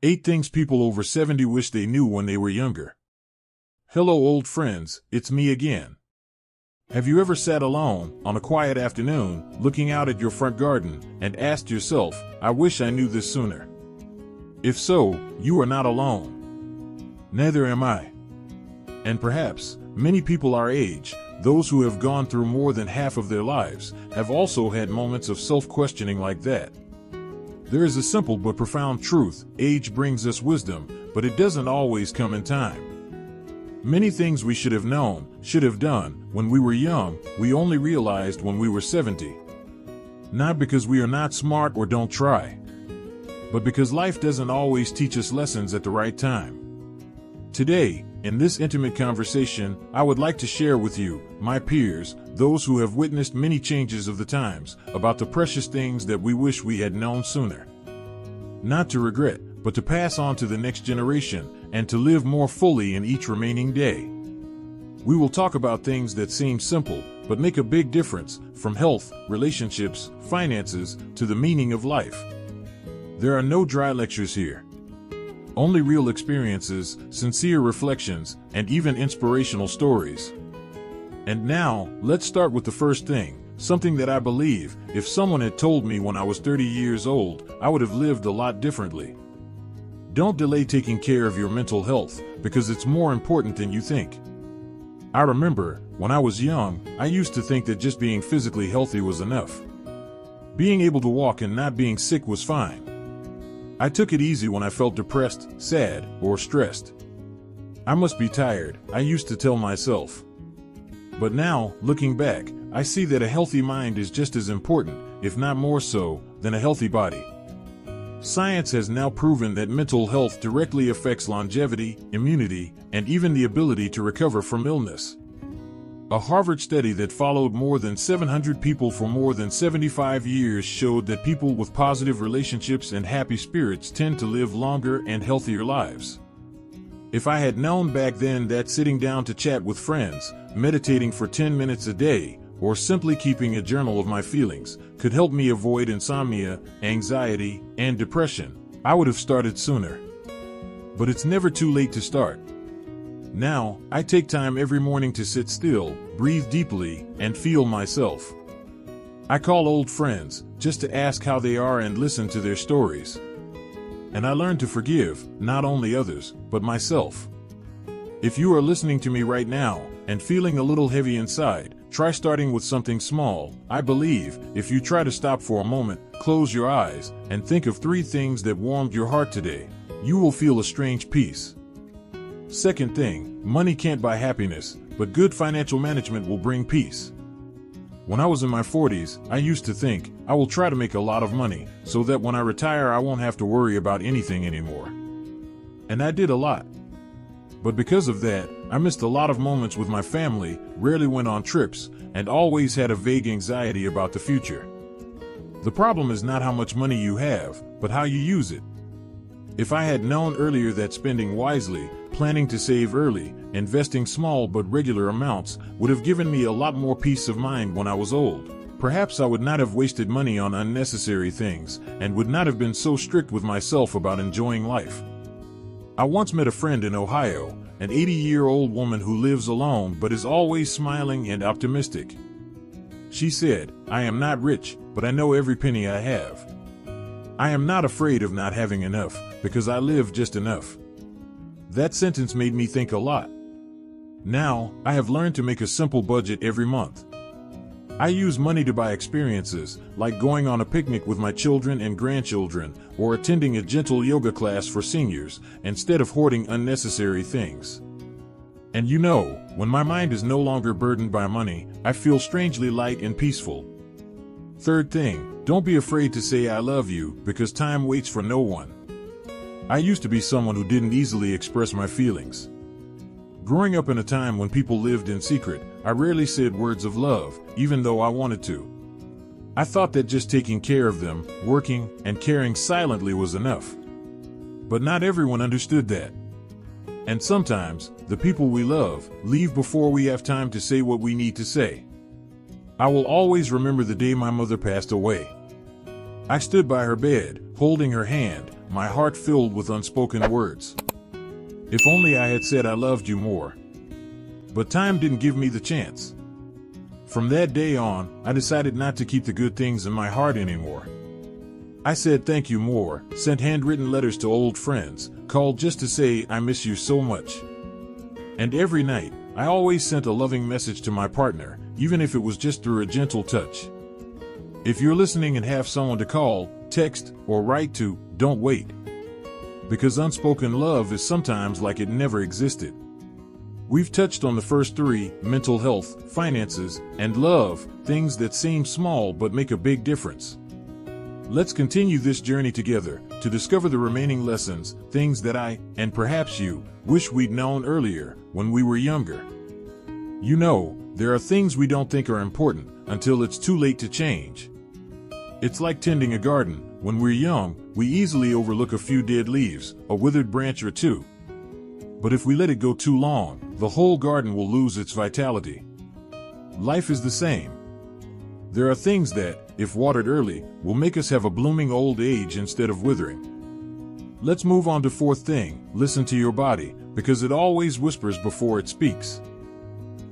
8 things people over 70 wish they knew when they were younger. Hello, old friends, it's me again. Have you ever sat alone, on a quiet afternoon, looking out at your front garden, and asked yourself, I wish I knew this sooner? If so, you are not alone. Neither am I. And perhaps, many people our age, those who have gone through more than half of their lives, have also had moments of self-questioning like that. There is a simple but profound truth: age brings us wisdom, but it doesn't always come in time. Many things we should have known, should have done, when we were young, we only realized when we were 70. Not because we are not smart or don't try, but because life doesn't always teach us lessons at the right time. Today, in this intimate conversation, I would like to share with you, my peers, those who have witnessed many changes of the times, about the precious things that we wish we had known sooner. Not to regret, but to pass on to the next generation, and to live more fully in each remaining day. We will talk about things that seem simple, but make a big difference, from health, relationships, finances, to the meaning of life. There are no dry lectures here. Only real experiences, sincere reflections, and even inspirational stories. And now, let's start with the first thing, something that I believe, if someone had told me when I was 30 years old, I would have lived a lot differently. Don't delay taking care of your mental health, because it's more important than you think. I remember, when I was young, I used to think that just being physically healthy was enough. Being able to walk and not being sick was fine. I took it easy when I felt depressed, sad, or stressed. I must be tired, I used to tell myself. But now, looking back, I see that a healthy mind is just as important, if not more so, than a healthy body. Science has now proven that mental health directly affects longevity, immunity, and even the ability to recover from illness. A Harvard study that followed more than 700 people for more than 75 years showed that people with positive relationships and happy spirits tend to live longer and healthier lives. If I had known back then that sitting down to chat with friends, meditating for 10 minutes a day, or simply keeping a journal of my feelings, could help me avoid insomnia, anxiety, and depression, I would have started sooner. But it's never too late to start. Now, I take time every morning to sit still, breathe deeply, and feel myself. I call old friends, just to ask how they are and listen to their stories. And I learn to forgive, not only others, but myself. If you are listening to me right now, and feeling a little heavy inside, try starting with something small. I believe, if you try to stop for a moment, close your eyes, and think of 3 things that warmed your heart today, you will feel a strange peace. Second thing, money can't buy happiness, but good financial management will bring peace. When I was in my 40s, I used to think, I will try to make a lot of money, so that when I retire I won't have to worry about anything anymore. And I did a lot. But because of that, I missed a lot of moments with my family, rarely went on trips, and always had a vague anxiety about the future. The problem is not how much money you have, but how you use it. If I had known earlier that spending wisely, planning to save early, investing small but regular amounts, would have given me a lot more peace of mind when I was old, perhaps I would not have wasted money on unnecessary things, and would not have been so strict with myself about enjoying life. I once met a friend in Ohio, an 80-year-old woman who lives alone but is always smiling and optimistic. She said, I am not rich, but I know every penny I have. I am not afraid of not having enough, because I live just enough. That sentence made me think a lot. Now, I have learned to make a simple budget every month. I use money to buy experiences, like going on a picnic with my children and grandchildren, or attending a gentle yoga class for seniors, instead of hoarding unnecessary things. And you know, when my mind is no longer burdened by money, I feel strangely light and peaceful. Third thing, don't be afraid to say I love you, because time waits for no one. I used to be someone who didn't easily express my feelings. Growing up in a time when people lived in secret, I rarely said words of love, even though I wanted to. I thought that just taking care of them, working, and caring silently was enough. But not everyone understood that. And sometimes, the people we love leave before we have time to say what we need to say. I will always remember the day my mother passed away. I stood by her bed, holding her hand, my heart filled with unspoken words. If only I had said I loved you more. But time didn't give me the chance. From that day on, I decided not to keep the good things in my heart anymore. I said thank you more, sent handwritten letters to old friends, called just to say I miss you so much. And every night, I always sent a loving message to my partner, even if it was just through a gentle touch. If you're listening and have someone to call, text, or write to, don't wait. Because unspoken love is sometimes like it never existed. We've touched on the first three: mental health, finances, and love, things that seem small but make a big difference. Let's continue this journey together to discover the remaining lessons, things that I, and perhaps you, wish we'd known earlier when we were younger. You know, there are things we don't think are important until it's too late to change. It's like tending a garden. When we're young, we easily overlook a few dead leaves, a withered branch or two. But if we let it go too long, the whole garden will lose its vitality. Life is the same. There are things that, if watered early, will make us have a blooming old age instead of withering. Let's move on to fourth thing: listen to your body, because it always whispers before it speaks.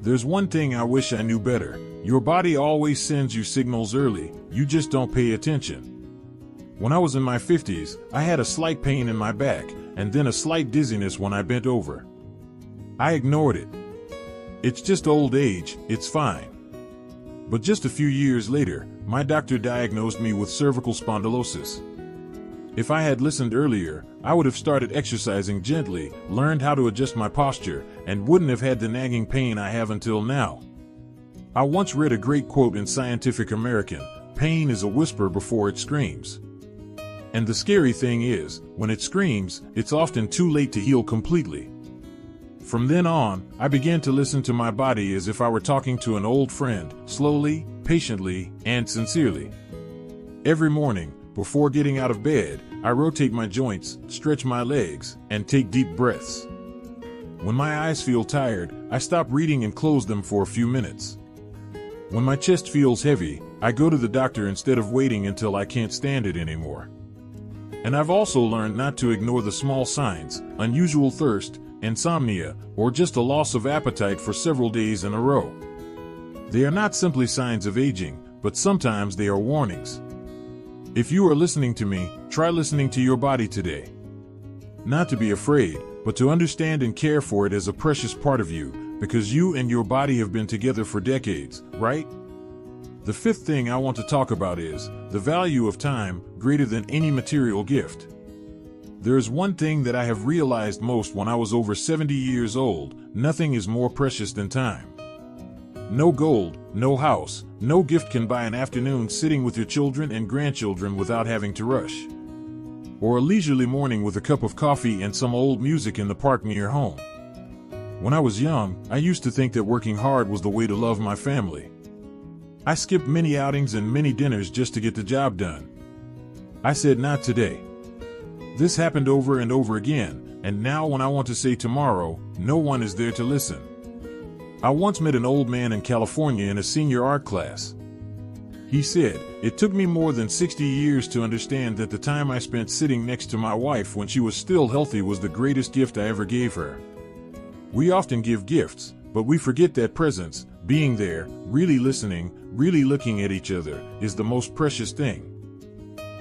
There's one thing I wish I knew better. Your body always sends you signals early, you just don't pay attention. When I was in my 50s, I had a slight pain in my back, and then a slight dizziness when I bent over. I ignored it. It's just old age, it's fine. But just a few years later, my doctor diagnosed me with cervical spondylosis. If I had listened earlier, I would have started exercising gently, learned how to adjust my posture, and wouldn't have had the nagging pain I have until now. I once read a great quote in Scientific American: "Pain is a whisper before it screams." And the scary thing is, when it screams, it's often too late to heal completely. From then on, I began to listen to my body as if I were talking to an old friend, slowly, patiently, and sincerely. Every morning, before getting out of bed, I rotate my joints, stretch my legs, and take deep breaths. When my eyes feel tired, I stop reading and close them for a few minutes. When my chest feels heavy, I go to the doctor instead of waiting until I can't stand it anymore. And I've also learned not to ignore the small signs: unusual thirst, insomnia, or just a loss of appetite for several days in a row. They are not simply signs of aging, but sometimes they are warnings. If you are listening to me, try listening to your body today. Not to be afraid, but to understand and care for it as a precious part of you, because you and your body have been together for decades, right? The fifth thing I want to talk about is the value of time, greater than any material gift. There is one thing that I have realized most when I was over 70 years old: nothing is more precious than time. No gold, no house, no gift can buy an afternoon sitting with your children and grandchildren without having to rush. Or a leisurely morning with a cup of coffee and some old music in the park near home. When I was young, I used to think that working hard was the way to love my family. I skipped many outings and many dinners just to get the job done. I said, not today. This happened over and over again, and now when I want to say tomorrow, no one is there to listen. I once met an old man in California in a senior art class. He said, "It took me more than 60 years to understand that the time I spent sitting next to my wife when she was still healthy was the greatest gift I ever gave her." We often give gifts, but we forget that presence, being there, really listening, really looking at each other, is the most precious thing.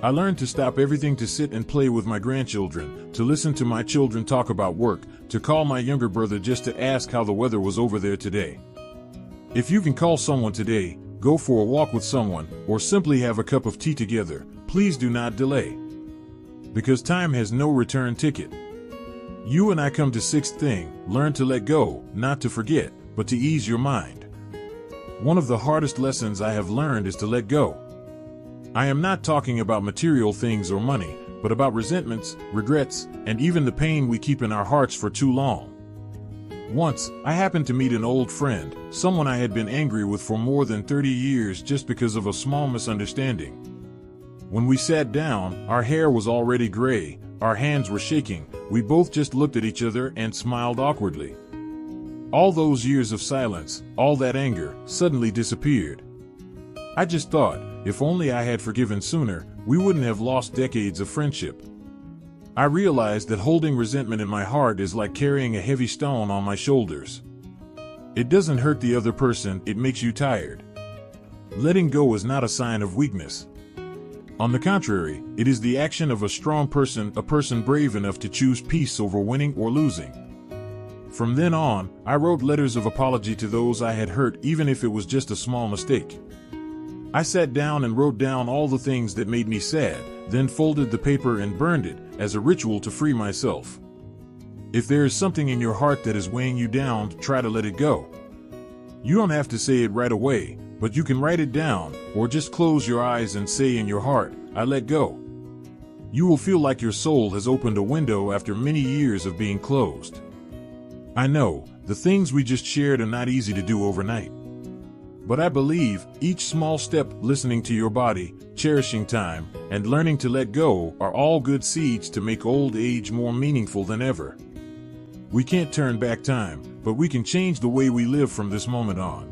I learned to stop everything to sit and play with my grandchildren, to listen to my children talk about work, to call my younger brother just to ask how the weather was over there today. If you can call someone today, go for a walk with someone, or simply have a cup of tea together, please do not delay. Because time has no return ticket. You and I come to sixth thing: learn to let go, not to forget, but to ease your mind. One of the hardest lessons I have learned is to let go. I am not talking about material things or money, but about resentments, regrets, and even the pain we keep in our hearts for too long. Once, I happened to meet an old friend, someone I had been angry with for more than 30 years just because of a small misunderstanding. When we sat down, our hair was already gray, our hands were shaking, we both just looked at each other and smiled awkwardly. All those years of silence, all that anger, suddenly disappeared. I just thought, if only I had forgiven sooner, we wouldn't have lost decades of friendship. I realized that holding resentment in my heart is like carrying a heavy stone on my shoulders. It doesn't hurt the other person, it makes you tired. Letting go is not a sign of weakness. On the contrary, it is the action of a strong person, a person brave enough to choose peace over winning or losing. From then on, I wrote letters of apology to those I had hurt, even if it was just a small mistake. I sat down and wrote down all the things that made me sad, then folded the paper and burned it, as a ritual to free myself. If there is something in your heart that is weighing you down, try to let it go. You don't have to say it right away, but you can write it down, or just close your eyes and say in your heart, I let go. You will feel like your soul has opened a window after many years of being closed. I know, the things we just shared are not easy to do overnight. But I believe each small step, listening to your body, cherishing time, and learning to let go are all good seeds to make old age more meaningful than ever. We can't turn back time, but we can change the way we live from this moment on.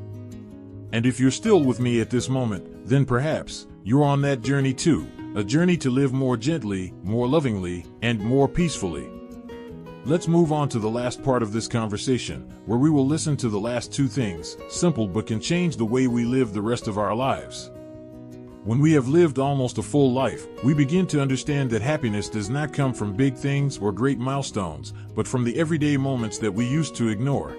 And if you're still with me at this moment, then perhaps you're on that journey too, a journey to live more gently, more lovingly, and more peacefully. Let's move on to the last part of this conversation, where we will listen to the last two things, simple but can change the way we live the rest of our lives. When we have lived almost a full life, we begin to understand that happiness does not come from big things or great milestones, but from the everyday moments that we used to ignore.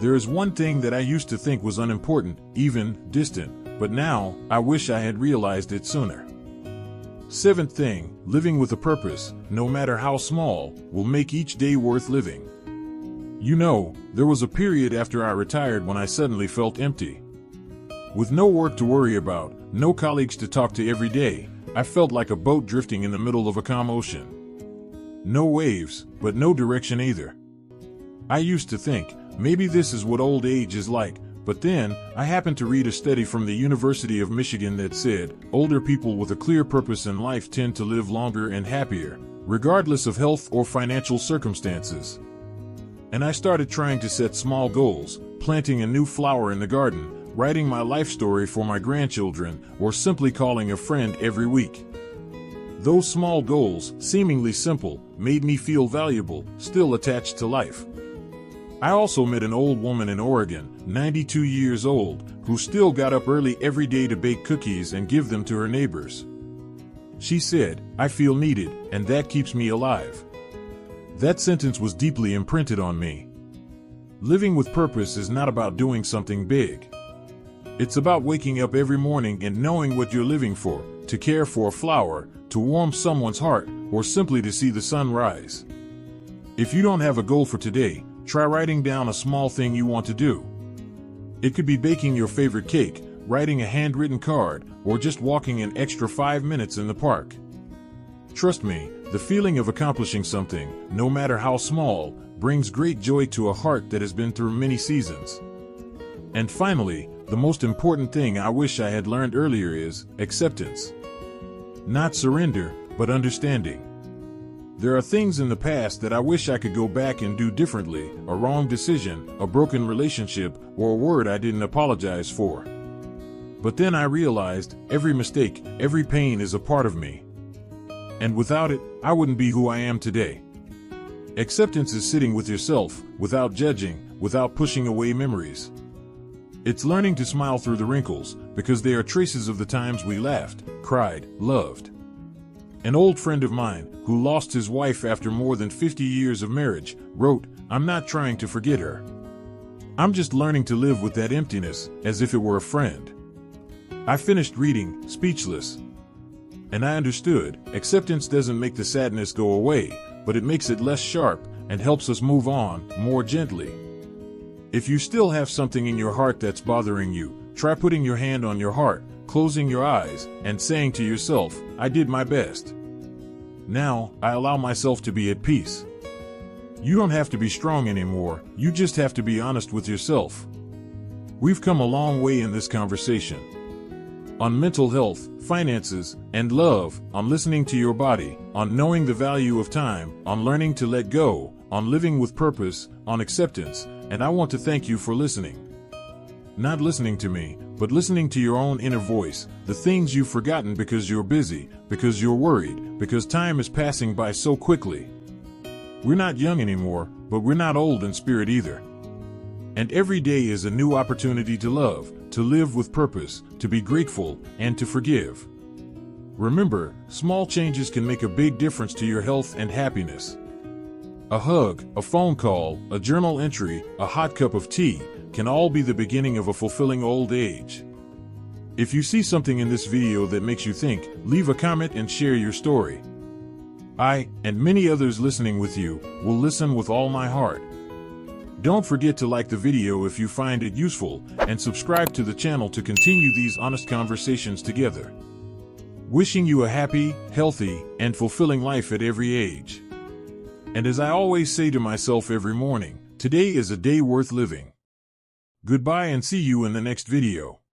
There is one thing that I used to think was unimportant, even distant, but now I wish I had realized it sooner. Seventh thing, living with a purpose, no matter how small, will make each day worth living. You know, there was a period after I retired when I suddenly felt empty. With no work to worry about, no colleagues to talk to every day, I felt like a boat drifting in the middle of a calm ocean. No waves, but no direction either. I used to think, maybe this is what old age is like, but then I happened to read a study from the University of Michigan that said, older people with a clear purpose in life tend to live longer and happier, regardless of health or financial circumstances. And I started trying to set small goals, planting a new flower in the garden, writing my life story for my grandchildren, or simply calling a friend every week. Those small goals, seemingly simple, made me feel valuable, still attached to life. I also met an old woman in Oregon, 92 years old, who still got up early every day to bake cookies and give them to her neighbors. She said, I feel needed, and that keeps me alive. That sentence was deeply imprinted on me. Living with purpose is not about doing something big. It's about waking up every morning and knowing what you're living for, to care for a flower, to warm someone's heart, or simply to see the sun rise. If you don't have a goal for today, try writing down a small thing you want to do. It could be baking your favorite cake, writing a handwritten card, or just walking an extra 5 minutes in the park. Trust me, the feeling of accomplishing something, no matter how small, brings great joy to a heart that has been through many seasons. And finally, the most important thing I wish I had learned earlier is acceptance. Not surrender, but understanding. There are things in the past that I wish I could go back and do differently, a wrong decision, a broken relationship, or a word I didn't apologize for. But then I realized, every mistake, every pain is a part of me. And without it, I wouldn't be who I am today. Acceptance is sitting with yourself, without judging, without pushing away memories. It's learning to smile through the wrinkles, because they are traces of the times we laughed, cried, loved. An old friend of mine, who lost his wife after more than 50 years of marriage, wrote, I'm not trying to forget her. I'm just learning to live with that emptiness, as if it were a friend. I finished reading, speechless. And I understood, acceptance doesn't make the sadness go away, but it makes it less sharp, and helps us move on, more gently. If you still have something in your heart that's bothering you, try putting your hand on your heart, closing your eyes, and saying to yourself, I did my best. Now, I allow myself to be at peace. You don't have to be strong anymore, you just have to be honest with yourself. We've come a long way in this conversation. On mental health, finances, and love, on listening to your body, on knowing the value of time, on learning to let go, on living with purpose, on acceptance, and I want to thank you for listening. not listening to me, but listening to your own inner voice, the things you've forgotten because you're busy, because you're worried, because time is passing by so quickly. We're not young anymore, but we're not old in spirit either. And every day is a new opportunity to love, to live with purpose, to be grateful, and to forgive. Remember, small changes can make a big difference to your health and happiness. A hug, a phone call, a journal entry, a hot cup of tea can all be the beginning of a fulfilling old age. If you see something in this video that makes you think, leave a comment and share your story. I, and many others listening with you, will listen with all my heart. Don't forget to like the video if you find it useful, and subscribe to the channel to continue these honest conversations together. Wishing you a happy, healthy, and fulfilling life at every age. And as I always say to myself every morning, today is a day worth living. Goodbye and see you in the next video.